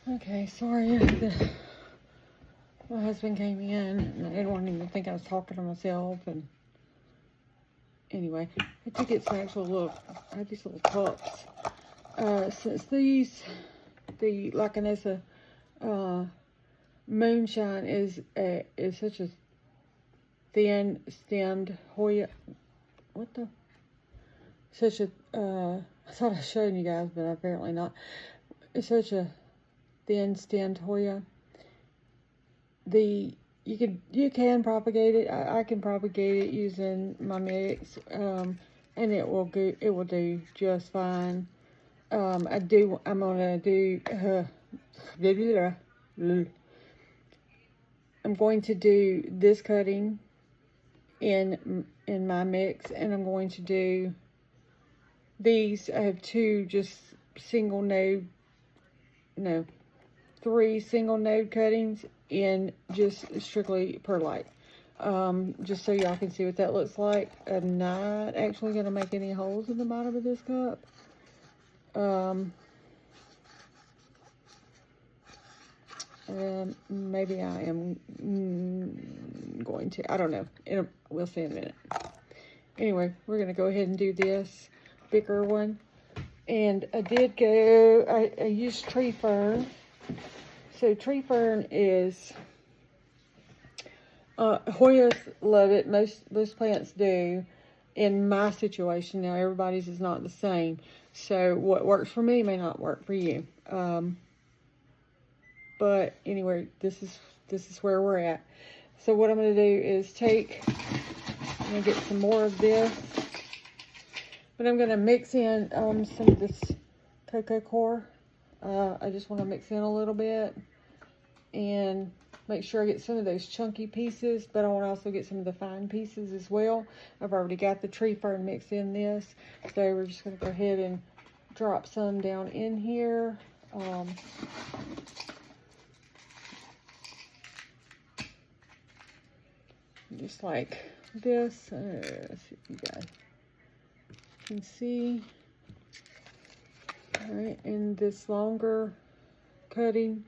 Okay, sorry. My husband came in and I didn't want him to think I was talking to myself. And anyway, I did get some actual I have these little cups. Since the Lachanessa moonshine is such a thin stemmed Hoya. What the? Such a, I thought I showed you guys, but apparently not. It's such a thin stemmed Hoya. You can propagate it. I can propagate it using my mix, and it will do just fine. I'm gonna do I'm going to do this cutting in my mix, and I'm going to do these. I have three single node cuttings in just strictly perlite. Just so y'all can see what that looks like. I'm not actually going to make any holes in the bottom of this cup. Maybe I am going to. I don't know. We'll see in a minute. Anyway, we're going to go ahead and do this bigger one. And I did go, I used tree fern. So tree fern is, Hoyas love it. Most plants do. In my situation, now everybody's is not the same. So what works for me may not work for you. But anyway, this is where we're at. So what I'm going to do is I'm going to get some more of this. But I'm going to mix in some of this cocoa core. I just want to mix in a little bit and make sure I get some of those chunky pieces, but I want to also get some of the fine pieces as well. I've already got the tree fern mix in this, so we're just going to go ahead and drop some down in here. Just like this. Let's see if you guys can see. All right, and this longer cutting,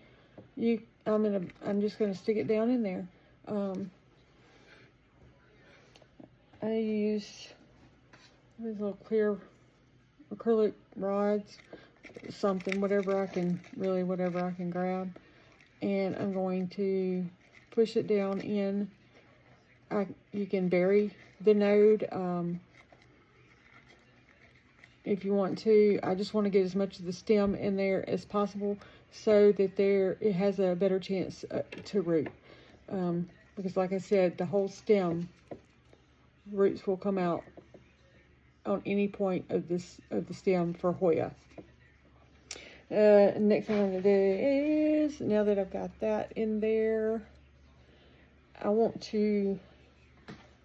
I'm just gonna stick it down in there. I use these little clear acrylic rods, whatever I can grab, and I'm going to push it down in. You can bury the node if you want to. I just want to get as much of the stem in there as possible so that it has a better chance to root. Because like I said, the whole stem roots will come out on any point of the stem for Hoya. Next thing I'm going to do is, now that I've got that in there, I want to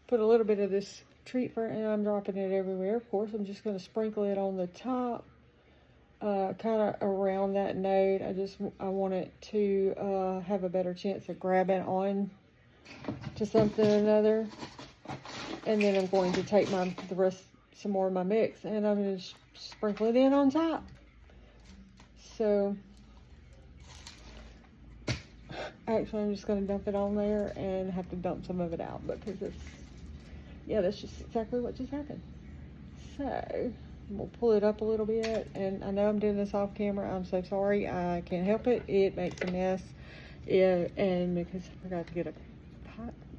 put a little bit of this tree fern, and I'm dropping it everywhere. Of course, I'm just going to sprinkle it on the top, kind of around that node. I want it to have a better chance of grabbing on to something or another. And then I'm going to take some more of my mix, and I'm going to sprinkle it in on top. So actually, I'm just going to dump it on there and have to dump some of it out because that's just exactly what just happened. So we'll pull it up a little bit, and I know I'm doing this off camera. I'm so sorry. I can't help it. It makes a mess. And because I forgot to get a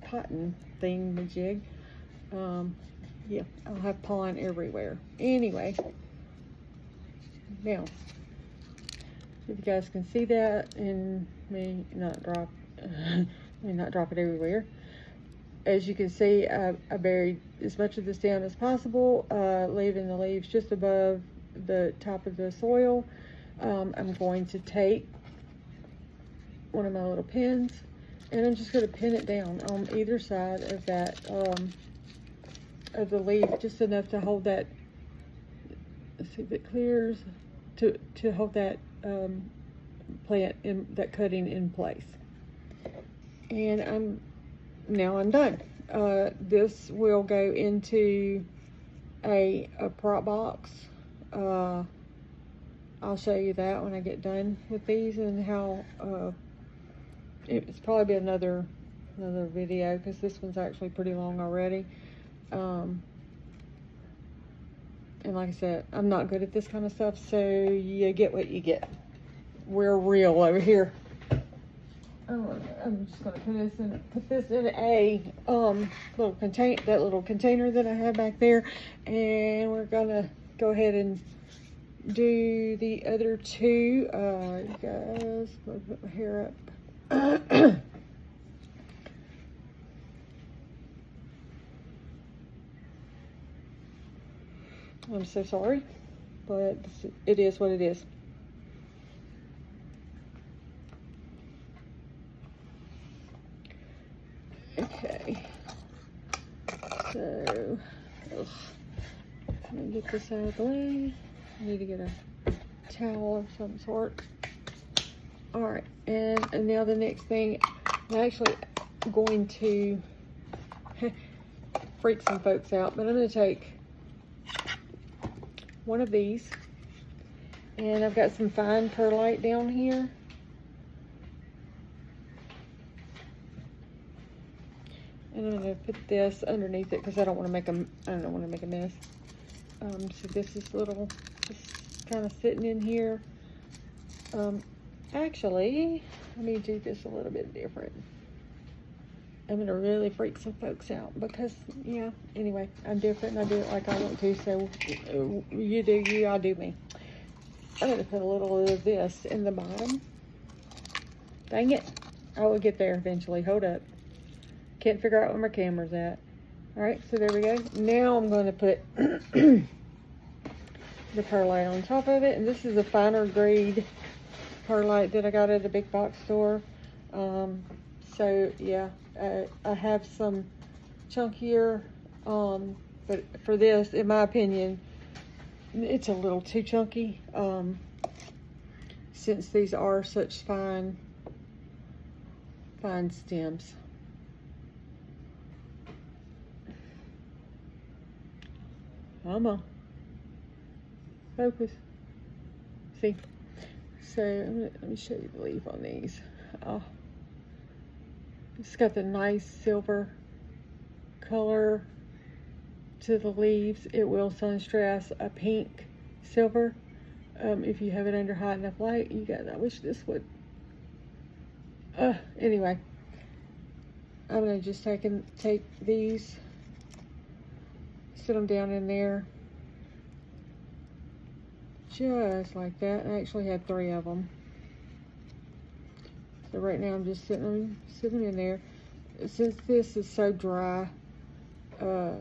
cotton thing jig. I'll have pollen everywhere. Anyway, now if you guys can see that, and me not drop it everywhere. As you can see, I buried as much of the stem as possible, leaving the leaves just above the top of the soil. I'm going to take one of my little pins, and I'm just going to pin it down on either side of that, of the leaf, just enough to hold that, let's see if it clears, to hold that plant, that cutting in place. And I'm done. This will go into a prop box. I'll show you that when I get done with these, and how it's probably be another video, because this one's actually pretty long already. And like I said, I'm not good at this kind of stuff, so you get what you get. We're real over here. I'm just gonna put this in a little container that I have back there, and we're gonna go ahead and do the other two. You guys, I'm gonna put my hair up. I'm so sorry, but it is what it is. Okay, so let me get this out of the way. I need to get a towel of some sort. All right, and now the next thing, I'm actually going to freak some folks out, but I'm going to take one of these, and I've got some fine perlite down here. And I'm going to put this underneath it because I don't want to make a mess. So this is just kind of sitting in here. Actually, let me do this a little bit different. I'm going to really freak some folks out because, yeah, anyway, I'm different and I do it like I want to. So you do you, I do me. I'm going to put a little of this in the bottom. Dang it. I will get there eventually. Hold up. Can't figure out where my camera's at. All right, so there we go. Now I'm going to put the perlite on top of it. And this is a finer grade perlite that I got at a big box store. So yeah, I have some chunkier, but for this, in my opinion, it's a little too chunky, since these are such fine stems. Come on, focus. See? So let me show you the leaf on these. Oh, it's got the nice silver color to the leaves. It will sun stress a pink silver. If you have it under high enough light, you guys, I wish this would. Anyway, I'm gonna just take these, sit them down in there, just like that. I actually had 3 of them. So right now I'm just sitting in there. Since this is so dry, they're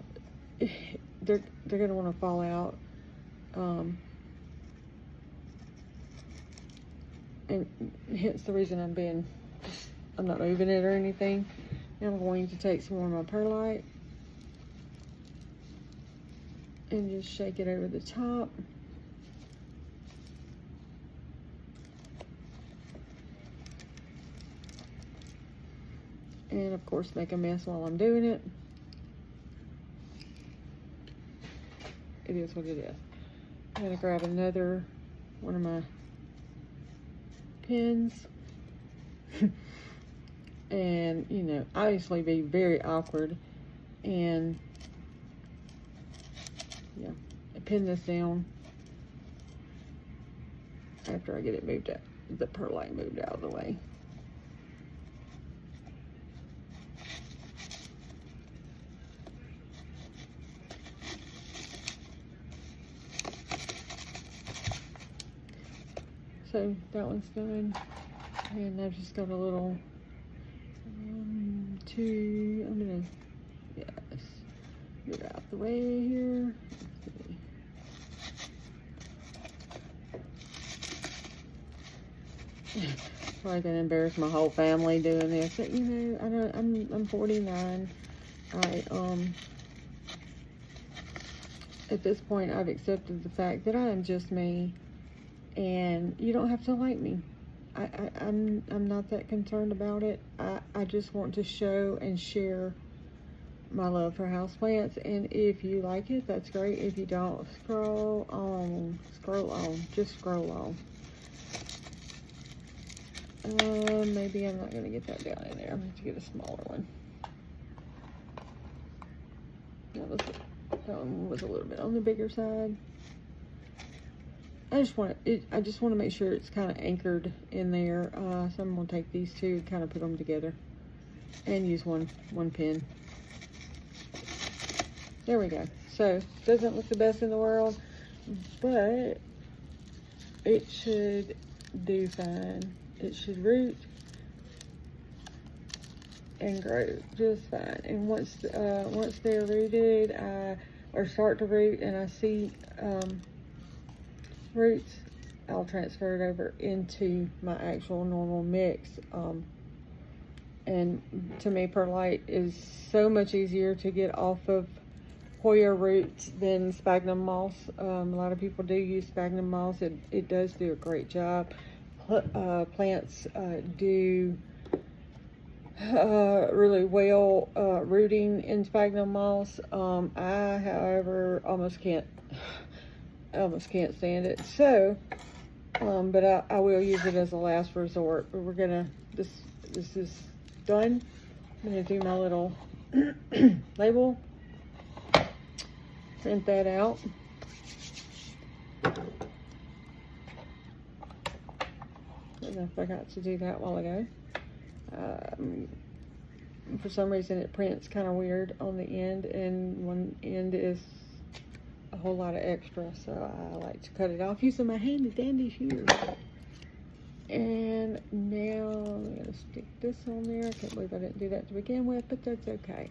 gonna want to fall out. And hence the reason I'm not moving it or anything. Now I'm going to take some more of my perlite and just shake it over the top. And of course make a mess while I'm doing it. It is what it is. I'm gonna grab another one of my pins. And, you know, obviously be very awkward. And, yeah, I pin this down after I get it moved out, the perlite moved out of the way. So that one's done, and I've just got a little I'm gonna, yes, get out the way here. Probably gonna embarrass my whole family doing this, but you know, I'm 49. At this point, I've accepted the fact that I am just me, and you don't have to like me. I'm not that concerned about it. I just want to show and share my love for houseplants. And if you like it, that's great. If you don't, scroll on, just scroll on. Maybe I'm not going to get that down in there. I'm going to have to get a smaller one. That one was a little bit on the bigger side. I just want to make sure it's kind of anchored in there. So I'm going to take these two and kind of put them together and use one pin. There we go. So doesn't look the best in the world, but it should do fine. It should root and grow just fine. And once they're rooted, or start to root, and I see roots, I'll transfer it over into my actual normal mix. And to me, perlite is so much easier to get off of Hoya roots than sphagnum moss. A lot of people do use sphagnum moss. It does do a great job. Plants do really well rooting in sphagnum moss. I, however, almost can't stand it. So, but I will use it as a last resort. But we're gonna, this is done. I'm gonna do my little label. Print that out. And I forgot to do that a while ago. For some reason it prints kind of weird on the end, and one end is a whole lot of extra, so I like to cut it off using my handy dandy shears. And now I'm going to stick this on there. I can't believe I didn't do that to begin with, but that's okay.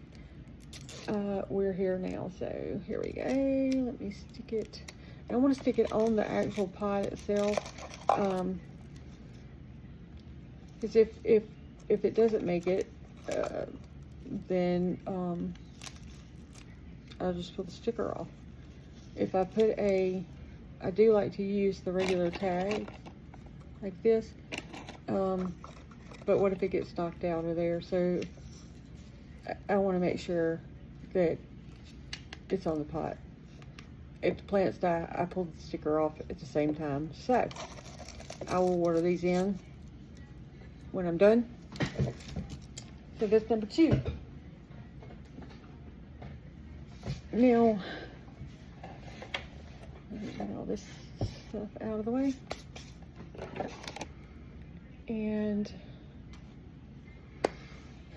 We're here now, so here we go. Let me stick it. I want to stick it on the actual pot itself, because if it doesn't make it, then I'll just pull the sticker off. If I put I do like to use the regular tag like this, but what if it gets knocked out of there? So I want to make sure that it's on the pot. If the plants die, I pull the sticker off at the same time. So I will water these in when I'm done. So that's number 2. Now, let me get all this stuff out of the way. And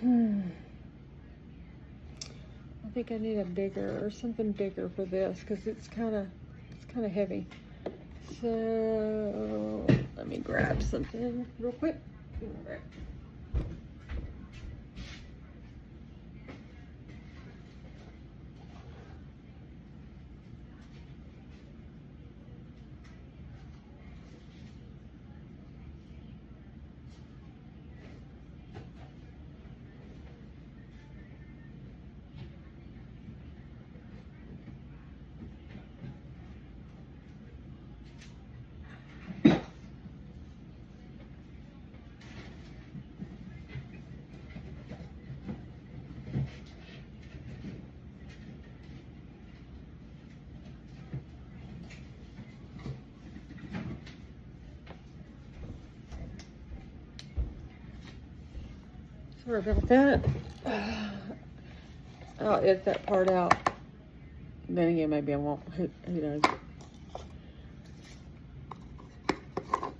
I think I need a bigger or something bigger for this, because it's kind of heavy. So let me grab something real quick. Sorry about that. I'll edit that part out. Then again, maybe I won't. Who knows?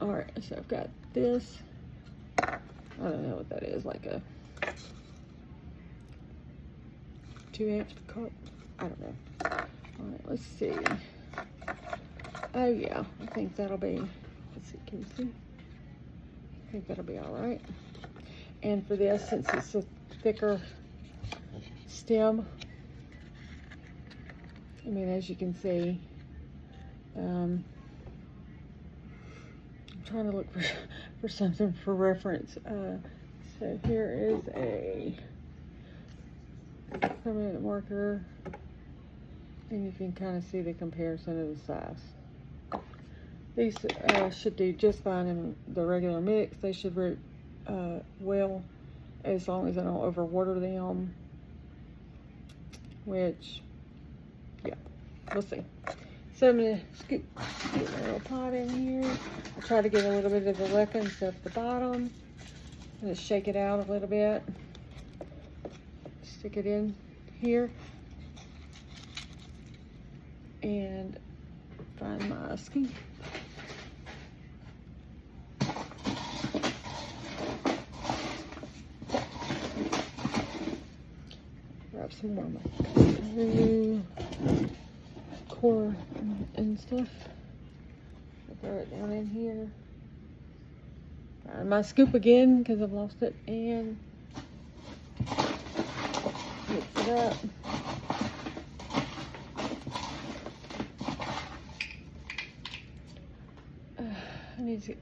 Alright, so I've got this. I don't know what that is, like a 2-inch cup. I don't know. Alright, let's see. Oh yeah, I think that'll be, let's see, can you see? I think that'll be alright. And for this, since it's a thicker stem, I mean, as you can see, I'm trying to look for something for reference. So here is a permanent marker, and you can kind of see the comparison of the size. These should do just fine in the regular mix. They should root well, as long as I don't overwater them. which, yeah, we'll see. So I'm going to scoop a little pot in here. I'll try to get a little bit of the lichens at the bottom. I'm going to shake it out a little bit. Stick it in here. And find my scoop. Grab some more core and stuff. Throw it down in here. Find my scoop again because I've lost it, and mix it up. I need to,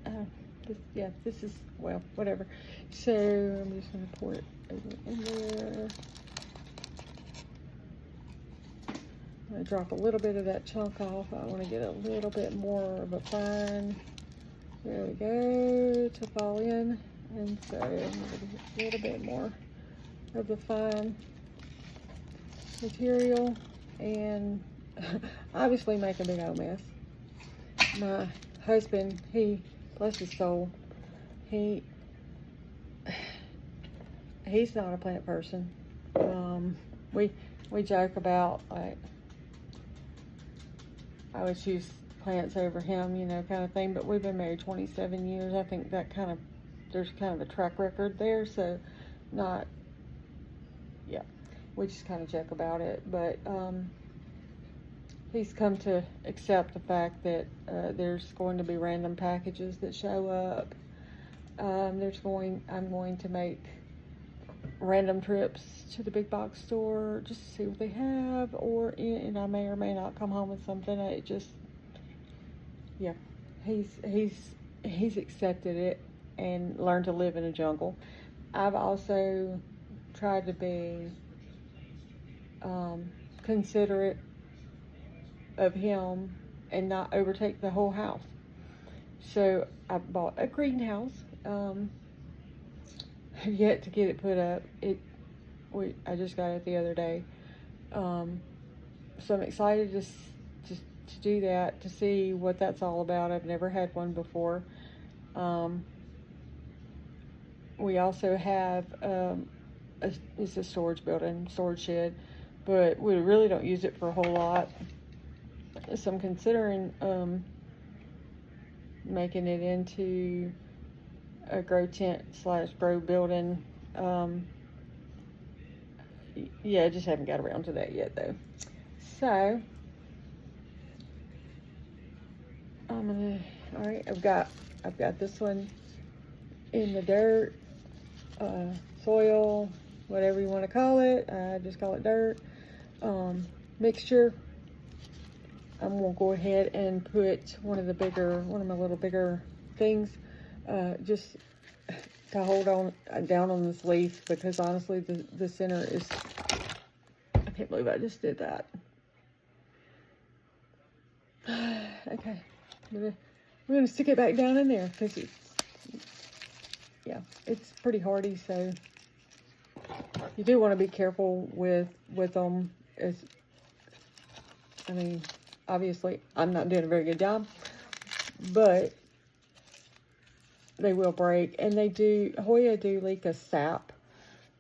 this is, well, whatever. So I'm just going to pour it over in there. I'm going to drop a little bit of that chunk off. I want to get a little bit more of a fine. There we go. Took all in. And so I'm going to get a little bit more of the fine material. And obviously make a big old mess. My husband, he, bless his soul, he's not a plant person. We joke about, like, I would choose plants over him, you know, kind of thing, but we've been married 27 years. I think that kind of, there's kind of a track record there, so not, yeah, we just kind of joke about it, but he's come to accept the fact that there's going to be random packages that show up. I'm going to make random trips to the big box store just to see what they have, and I may or may not come home with something. It just, yeah, he's accepted it and learned to live in a jungle. I've also tried to be considerate of him and not overtake the whole house. So I bought a greenhouse. I've yet to get it put up. I just got it the other day. So I'm excited to do that, to see what that's all about. I've never had one before. We also have it's a storage building, storage shed, but we really don't use it for a whole lot. So I'm considering making it into a grow tent / grow building. Yeah, I just haven't got around to that yet though. So all right, I've got this one in the dirt, soil, whatever you want to call it. I just call it dirt mixture. I'm gonna go ahead and put one of my little bigger things, just to hold on down on this leaf, because honestly the center is, I can't believe I just did that. Okay, we're gonna stick it back down in there because it's pretty hardy, so you do want to be careful with them. I mean, obviously I'm not doing a very good job, but they will break, and Hoya do leak a sap.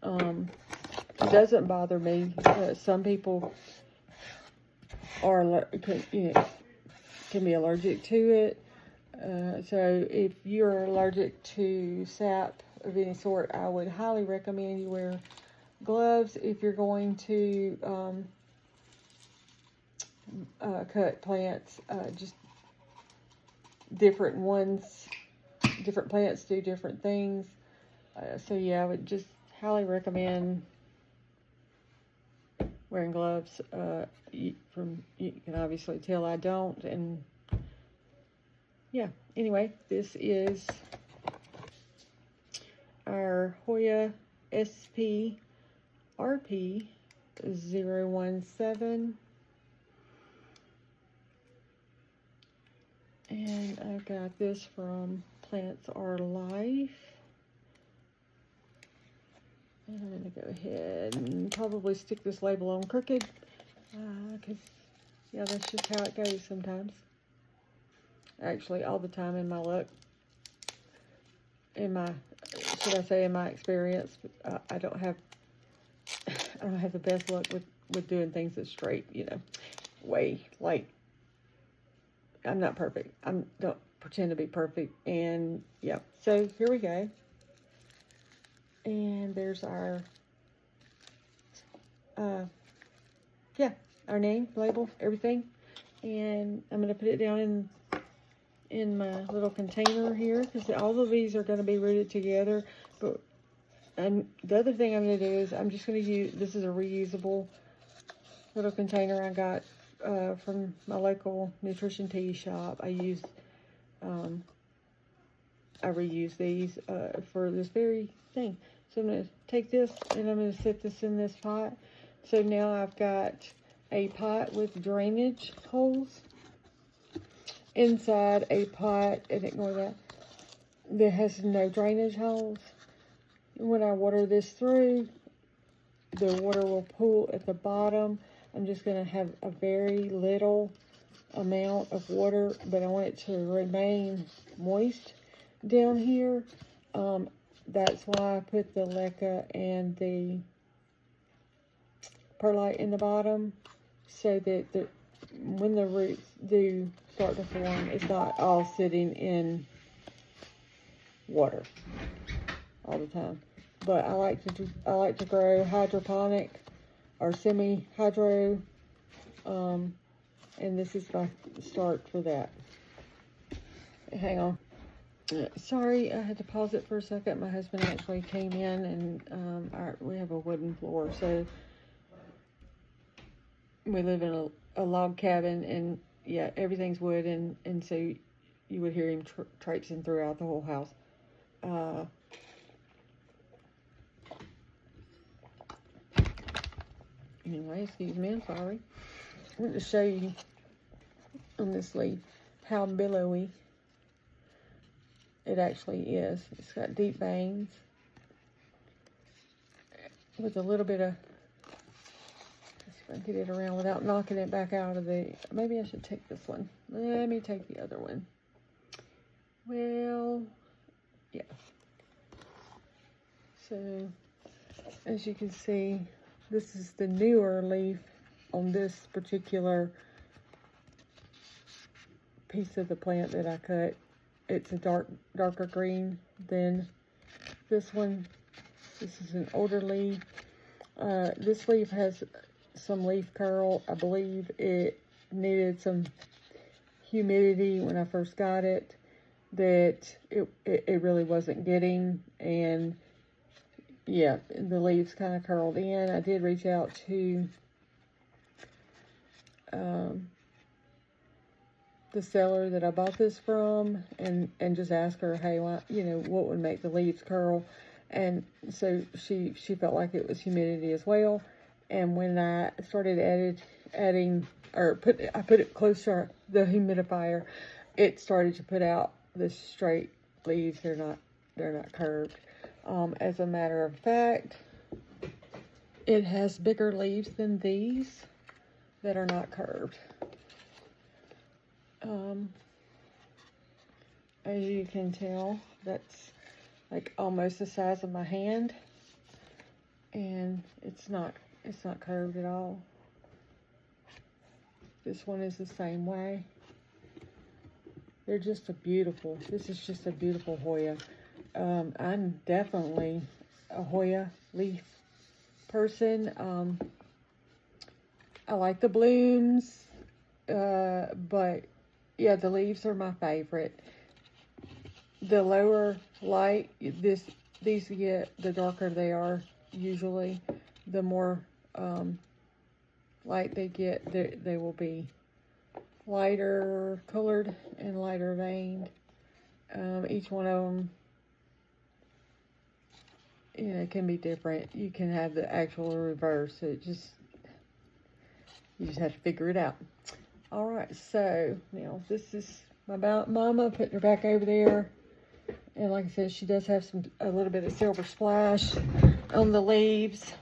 It doesn't bother me. Some people can be allergic to it. So if you're allergic to sap of any sort, I would highly recommend you wear gloves if you're going to cut plants. Just different ones, different plants do different things. So yeah, I would just highly recommend wearing gloves. You can obviously tell I don't, and yeah, anyway, this is our Hoya SP RP 017, and I got this from Plants Are Life, I'm going to go ahead and probably stick this label on crooked, because, yeah, that's just how it goes sometimes. Actually, all the time in my luck, should I say in my experience, I don't have the best luck with doing things that's straight, you know, like, I'm not perfect. Don't pretend to be perfect. And, yeah, so here we go. And there's our, our name, label, everything. And I'm going to put it down in my little container here, because all of these are going to be rooted together. But the other thing I'm going to do is I'm just going to use, this is a reusable little container I got from my local nutrition tea shop. I reuse these for this very thing. So I'm going to take this and I'm going to set this in this pot. So now I've got a pot with drainage holes inside a pot, and ignore that has no drainage holes. When I water this through, the water will pool at the bottom. I'm just going to have a very little amount of water, but I want it to remain moist down here. That's why I put the leca and the perlite in the bottom, so that when the roots do start to form, it's not all sitting in water all the time. But I like to grow hydroponic or semi-hydro, and this is my start for that. Hang on. Sorry, I had to pause it for a second. My husband actually came in, and we have a wooden floor, so we live in a log cabin, and yeah, everything's wood, and so you would hear him traipsing throughout the whole house. Anyway, excuse me, I'm sorry. I want to show you on this leaf how billowy it actually is. It's got deep veins with a little bit of, let's see if I can get it around without knocking it back out of the, maybe I should take this one. Let me take the other one. Well, yeah. So, as you can see, this is the newer leaf on this particular piece of the plant that I cut. It's a darker green than this one. This is an older leaf. This leaf has some leaf curl. I believe it needed some humidity when I first got it, that it really wasn't getting, and yeah, the leaves kind of curled in. I did reach out to the seller that I bought this from, and just ask her, hey, why, what would make the leaves curl? And so she felt like it was humidity as well. And when I started adding, or I put it closer to the humidifier, it started to put out the straight leaves. They're not curved. As a matter of fact, it has bigger leaves than these that are not curved. As you can tell, that's like almost the size of my hand, and it's not curved at all. This one is the same way. They're just this is just a beautiful Hoya. I'm definitely a Hoya leaf person. I like the blooms, but yeah, the leaves are my favorite. The lower light, these get, the darker they are usually, the more light they get, they will be lighter colored and lighter veined. Each one of them, can be different. You can have the actual reverse. You just have to figure it out. All right, so now this is my mama putting her back over there. And like I said, she does have a little bit of silver splash on the leaves.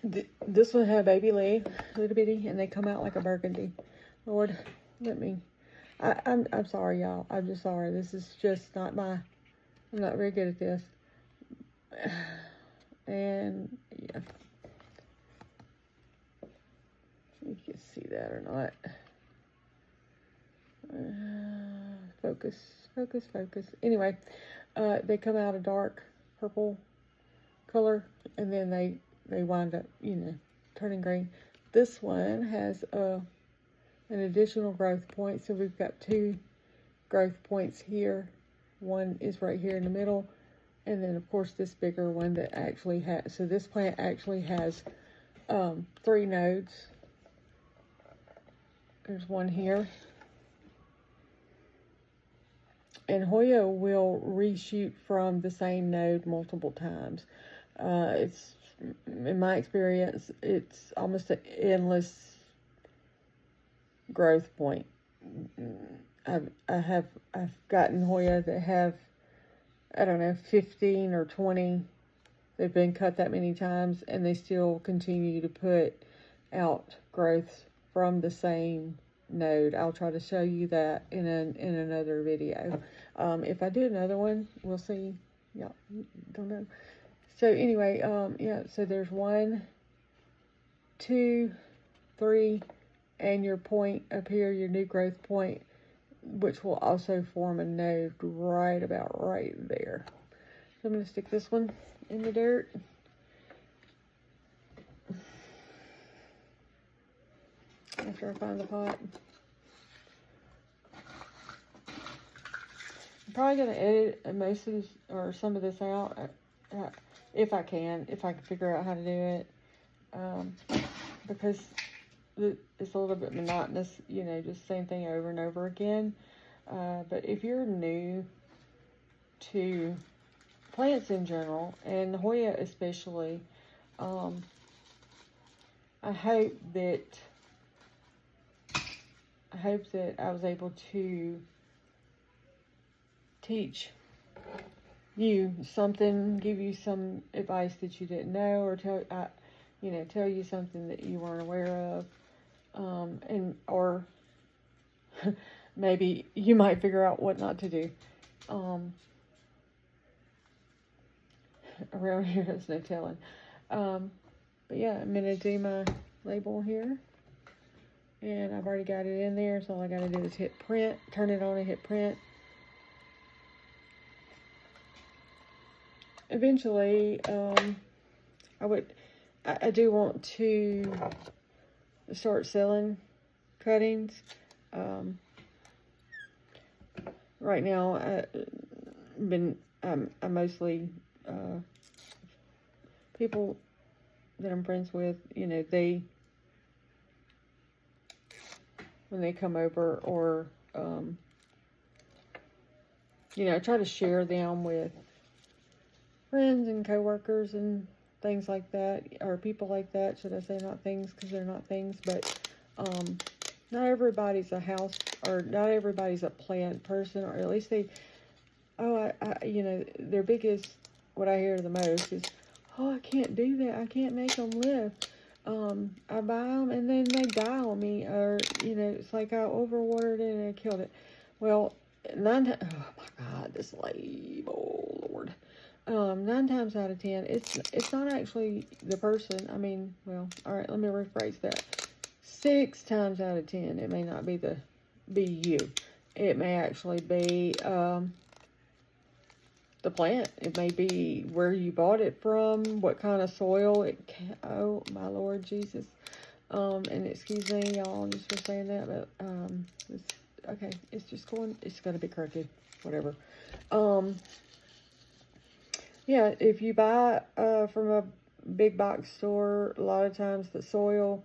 This one had a baby leaf, little bitty, and they come out like a burgundy. Lord, let me. I'm sorry, y'all. I'm just sorry. This is just not I'm not very good at this. And yeah, you can see that or not. Focus. Anyway, they come out a dark purple color, and then they wind up, turning green. This one has an additional growth point, so we've got 2 growth points here. One is right here in the middle, and then of course this bigger one that actually has, so this plant actually has 3 nodes. There's one here. And Hoya will reshoot from the same node multiple times. It's, in my experience, it's almost an endless growth point. I've gotten Hoya that have, I don't know, 15 or 20. They've been cut that many times, and they still continue to put out growth from the same node. I'll try to show you that in another video. If I do another one, we'll see. Yeah, don't know. So anyway, yeah, so there's 1, 2, 3, and your point up here, your new growth point, which will also form a node right about right there. So I'm going to stick this one in the dirt. After I find the pot. I'm probably going to edit most of this, or some of this out, if I can figure out how to do it, because it's a little bit monotonous, just same thing over and over again. But if you're new to plants in general, and Hoya especially, I hope that I was able to teach you something, give you some advice that you didn't know, or tell you something that you weren't aware of, or maybe you might figure out what not to do. Around here, there's no telling. But yeah, I'm gonna do my label here. And I've already got it in there, so all I gotta do is hit print, turn it on and hit print. Eventually, I do want to start selling cuttings. Right now, I'm mostly, people that I'm friends with, when they come over, or, I try to share them with friends and coworkers and things like that, or people like that, should I say, not things, because they're not things, but, not everybody's a house, or not everybody's a plant person, or at least their biggest, what I hear the most is, oh, I can't do that, I can't make them live. I buy them and then they die on me, or, it's like I overwatered it and I killed it. Well, oh my God, this label, Lord. 9 times out of 10, it's not actually the person. All right, let me rephrase that. 6 times out of 10, it may not be you. It may actually be, the plant. It may be where you bought it from, what kind of soil oh my Lord Jesus. And excuse me, y'all, just for saying that, but, okay, it's gonna be crooked, whatever. Yeah, if you buy, from a big box store, a lot of times the soil,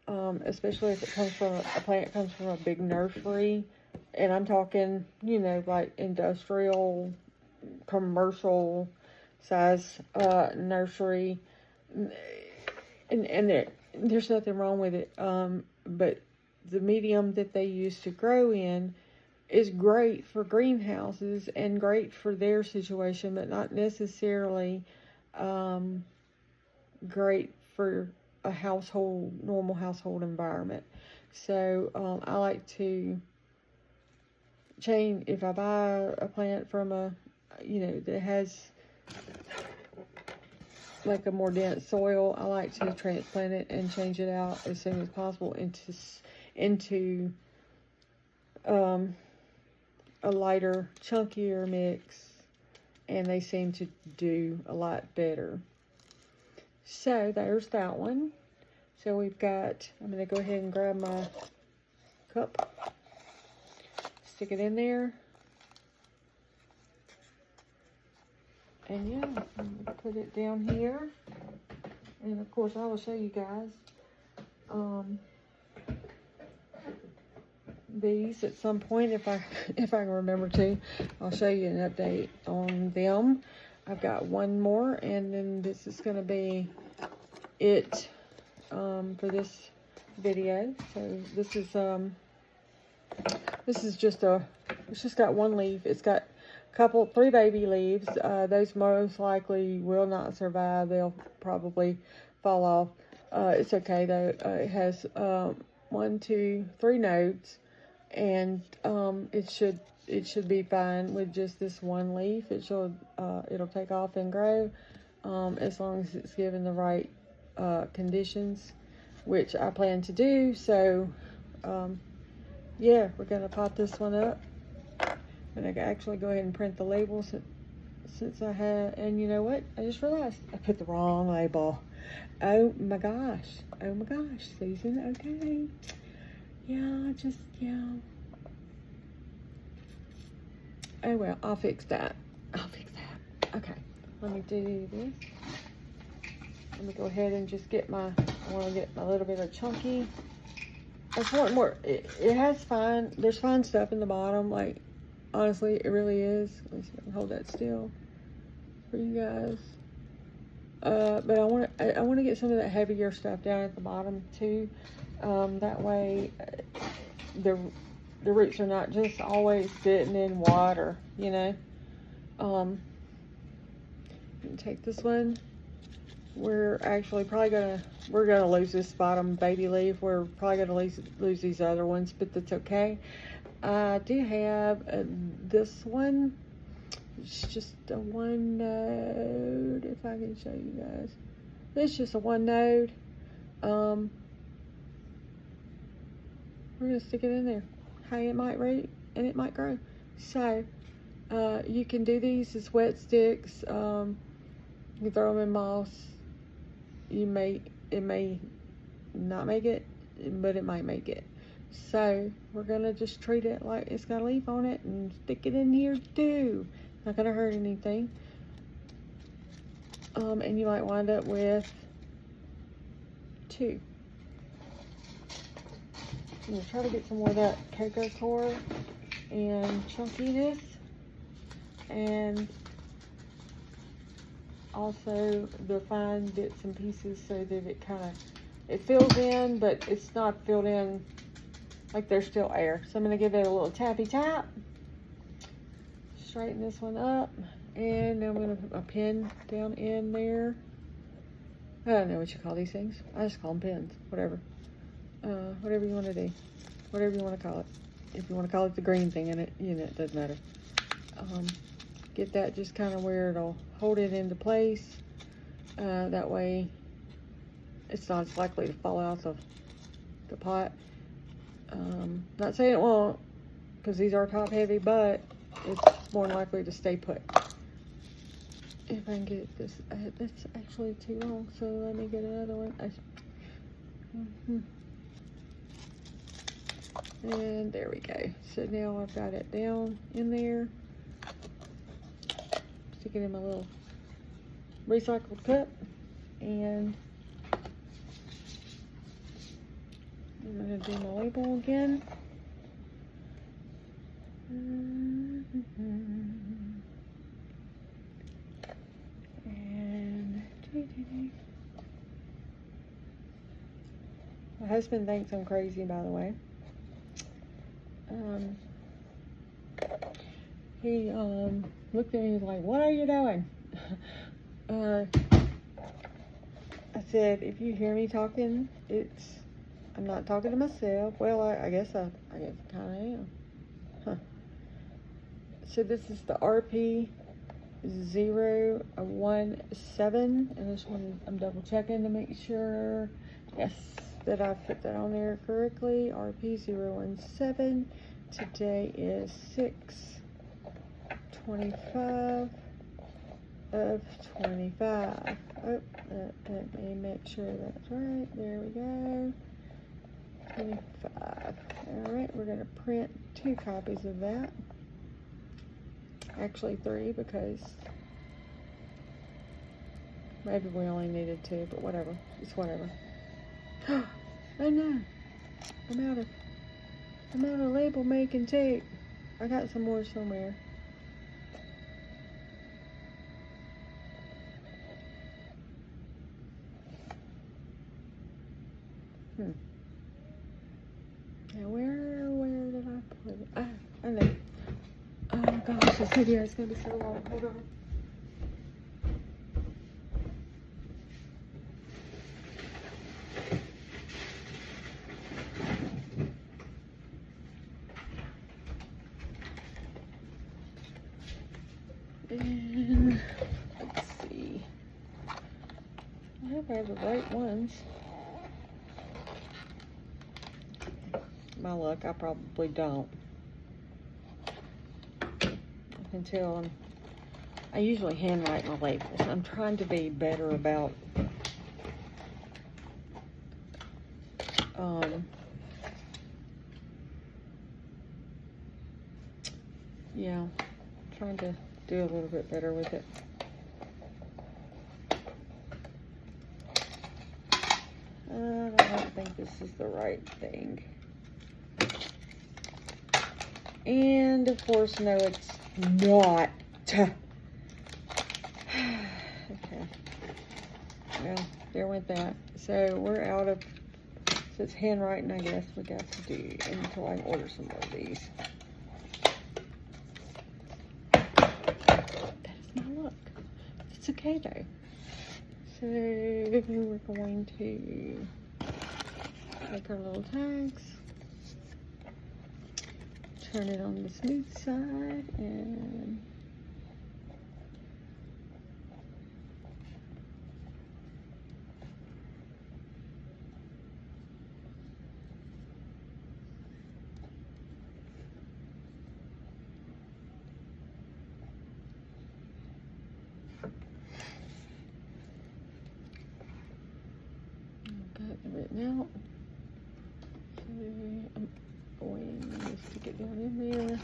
especially if it comes from, a plant comes from a big nursery, and I'm talking, like industrial, commercial size nursery, and there's nothing wrong with it, but the medium that they use to grow in is great for greenhouses and great for their situation, but not necessarily great for a normal household environment. So I like to change, if I buy a plant from that has like a more dense soil, I like to transplant it and change it out as soon as possible into a lighter, chunkier mix, and they seem to do a lot better. So there's that one. So we've got, I'm going to go ahead and grab my cup, stick it in there, and yeah, I'm going to put it down here. And of course I will show you guys these at some point if I can remember to. I'll show you an update on them. I've got one more, and then this is going to be it for this video. So this is just it's just got one leaf. It's got three baby leaves. Those most likely will not survive. They'll probably fall off. It's okay though. It has 1, 2, 3 nodes, and it should be fine with just this one leaf. It'll take off and grow as long as it's given the right conditions, which I plan to do. So yeah, we're gonna pop this one up, and I can actually go ahead and print the label since I have. And you know what? I just realized I put the wrong label. Oh my gosh, Susan. Okay, yeah. Oh well, I'll fix that. Okay, let me do this. Let me go ahead and just I want to get my little bit of chunky. I just want more. It has there's fine stuff in the bottom. Like, honestly, it really is. Let me see if I can hold that still for you guys. But I want to get some of that heavier stuff down at the bottom too. That way, the roots are not just always sitting in water, you know. Take this one. We're actually probably gonna lose this bottom baby leaf. We're probably gonna lose these other ones, but that's okay. I do have this one. It's just a one node, if I can show you guys. It's just a one node. We're gonna stick it in there. Hey, it might root and it might grow. So you can do these as wet sticks. You can throw them in moss. It may not make it, but it might make it. So we're gonna just treat it like it's got a leaf on it and stick it in here too. Not gonna hurt anything. And you might wind up with 2. I'm gonna try to get some more of that cocoa core and chunkiness, and also the fine bits and pieces, so that it fills in, but it's not filled in like there's still air. So I'm gonna give it a little tappy tap, straighten this one up, and I'm gonna put my pin down in there. I don't know what you call these things. I just call them pins, whatever. Whatever you want to do, whatever you want to call it. If you want to call it the green thing in it, it doesn't matter. Get that just kind of where it'll hold it into place. That way it's not as likely to fall out of the pot. Not saying it won't, because these are top heavy, but it's more likely to stay put. If I can get this, that's actually too long, so let me get another one. And there we go. So now I've got it down in there. Stick it in my little recycled cup, and I'm gonna do my label again. And my husband thinks I'm crazy, by the way. he looked at me and was like, "What are you doing?" I said, "If you hear me talking, I'm not talking to myself." Well, I guess I kind of am. Huh. So this is the RP017, and this one I'm double checking to make sure, yes, that I put that on there correctly. RP017. Today is 6/25 of 25. Oh, let me make sure that's right. There we go. 25. Alright, we're going to print 2 copies of that. Actually 3, because maybe we only needed 2, but whatever. It's whatever. Oh no. I'm out of label making tape. I got some more somewhere. Now where did I put it? I know. Oh gosh, this video is gonna be so long. Hold on. And let's see. I hope I have the right ones. My luck, I probably don't. Until I usually handwrite my labels. I'm trying to be better about yeah, trying to do a little bit better with it. I don't think this is the right thing. And of course, no, it's not. Okay. Well, there went that. So we're out of, so it's handwriting, I guess we got to do until I order some more of these. That is my luck. It's okay though. So we're going to make our little tags. Turn it on the smooth side and got it written out. So I'm going to stick it down in there.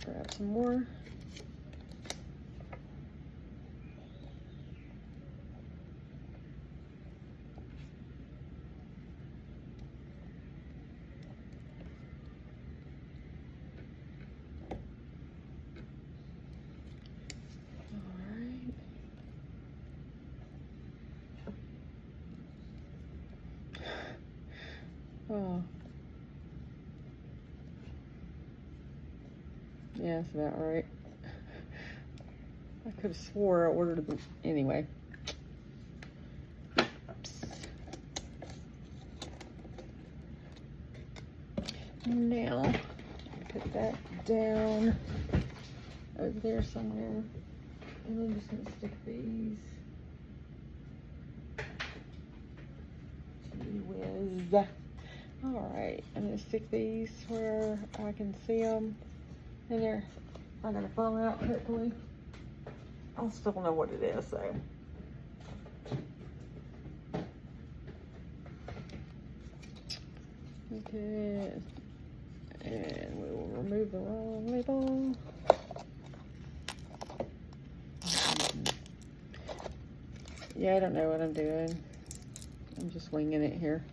Grab some more. Alright. Oh. Yeah, that's about right. I could have swore I ordered them anyway. Oops. Now, put that down over there somewhere. And I'm just going to stick these. Gee whiz. Alright, I'm going to stick these where I can see them. And they're not going to fall out, hopefully. I'll still know what it is, though. Okay. And we will remove the wrong label. Yeah, I don't know what I'm doing. I'm just winging it here.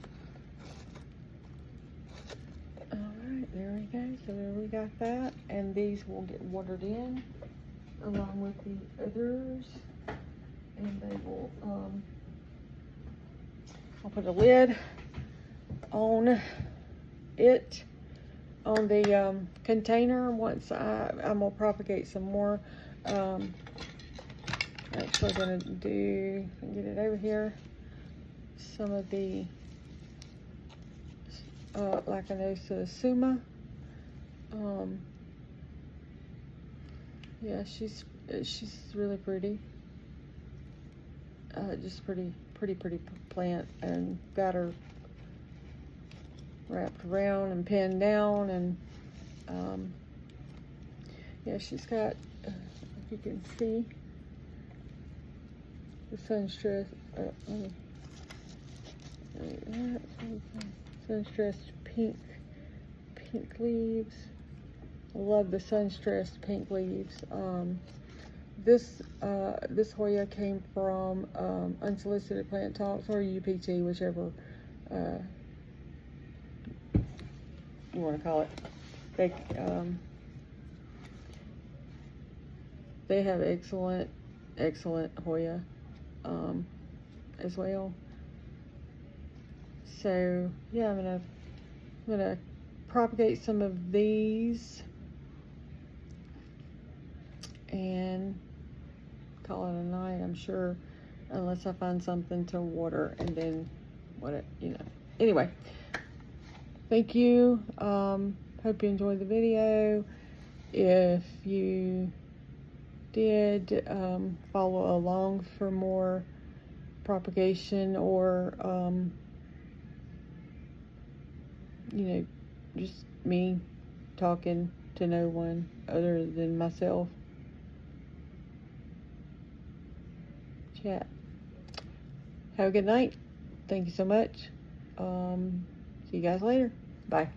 Alright, there we go. So there we got that. And these will get watered in along with the others. And they will, I'll put a lid on it on the container. Once I'm gonna propagate some more. Actually gonna do, get it over here, some of the like I know, so Suma. Yeah, she's really pretty. Just pretty plant, and got her wrapped around and pinned down, and yeah, she's got, if you can see, the sun-stressed, sun-stressed pink leaves. I love the sun-stressed pink leaves. This Hoya came from Unsolicited Plant Talks, or UPT, whichever you want to call it. They have excellent Hoya as well. So yeah, I'm gonna propagate some of these and call it a night, I'm sure, unless I find something to water, and then anyway, thank you. Hope you enjoyed the video. If you did, follow along for more propagation, or just me talking to no one other than myself. Chat. Have a good night. Thank you so much. See you guys later. Bye.